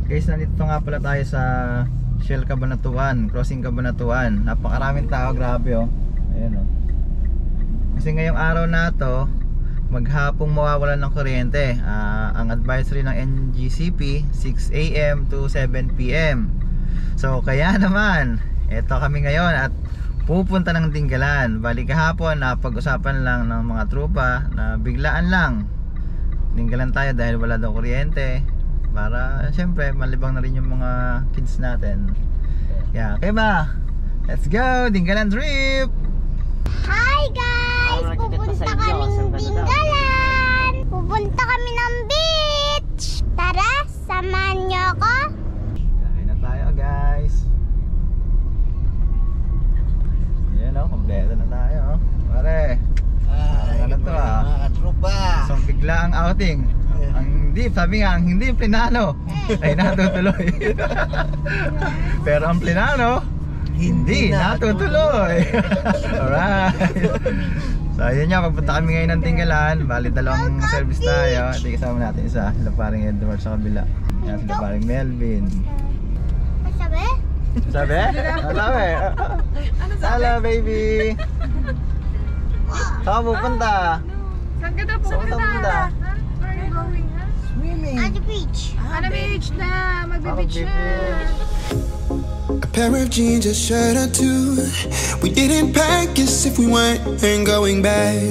Guys, nandito nga pala tayo sa Shell Cabanatuan, crossing Cabanatuan. Napakaraming tao, grabe oh. Ayan oh. Kasi ngayong araw na to, maghapong mawawalan ng kuryente. Ang advisory ng NGCP 6 AM to 7 PM. So kaya naman, eto kami ngayon at pupunta ng Dingalan. Bali kahapon napag-usapan lang ng mga tropa na biglaan lang Dingalan tayo dahil wala daw kuryente. Para syempre malibang na rin yung mga kids natin. Yeah, okay ba? Let's go! Dingalan trip! Hi guys! Pupunta kaming Dingalan! Pupunta kami ng beach! Tara, samahan niyo ako! Kain na tayo guys! Ayan o, kompleto na tayo o. Pare! Ano to mga tropa! So bigla ang outing. Ang hindi, sabi nga, ang hindi plinano ay natutuloy. Pero ang plinano hindi natutuloy. Alright. So ayun nga, pagpunta kami ngayon ng Dingalan. Bali dalawang service tayo. Ito kasama natin isa, sila paring Edward sa kabila. Yan sila paring Melvin. Masabi? Sabi? Sabi? Hello baby. Saan pupunta? Saan ka daw Saan pupunta? Where are you going, ha? Swimming! At the beach. Ano beach na? Magbe-beach na. A pair of jeans, a shirt or two. We didn't pack as if we weren't going back.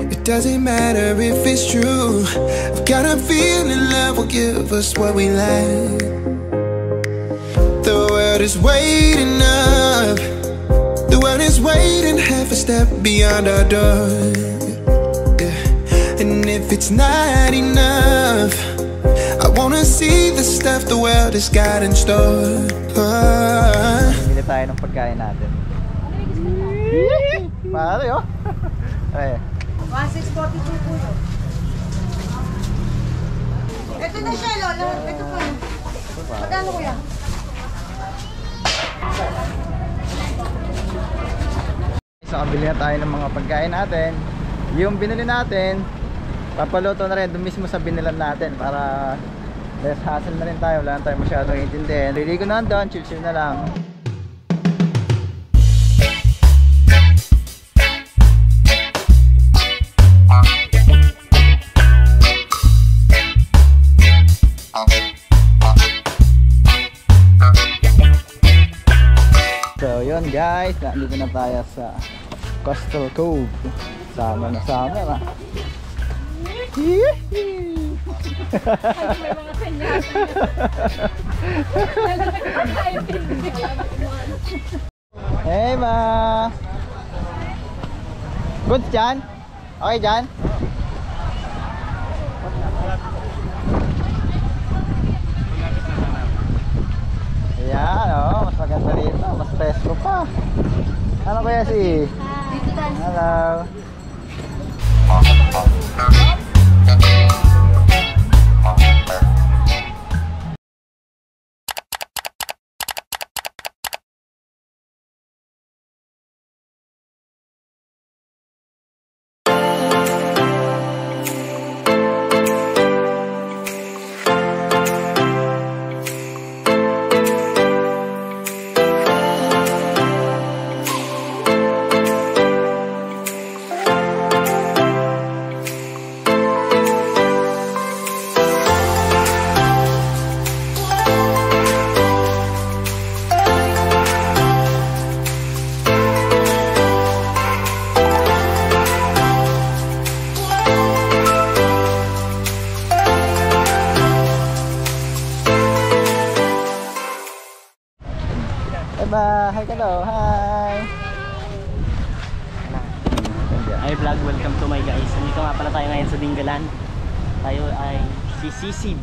It doesn't matter if it's true. I've got a feeling love will give us what we lack. The world is waiting up. The world is waiting half a step beyond our door. Yeah. And if it's not enough, I wanna see the stuff the world has got in store. Bili tayo ng pagkain natin. Pare oh. Ay. 1642 po yun. Ito na siya, Lola. Ito pa. Magkano ko yan? So kabili na tayo ng mga pagkain natin. Yung binili natin, papaluto na rin doon mismo sa binilan natin para less hassle na rin tayo. Wala na tayo masyadong intindihin. Liligo na doon, chill na lang. So yun guys, nandito na tayo sa Coastal Cove. Sama na ha. May mga kanyas. Hey ma! Good dyan? Okay dyan? Ayan oh, mas maganda rito, mas presko pa. Ano kaya si? Hello. Hi ka daw, hi! Hi vlog, welcome to my guys. Nandito nga pala tayo ngayon sa Dingalan. Tayo ay sisisib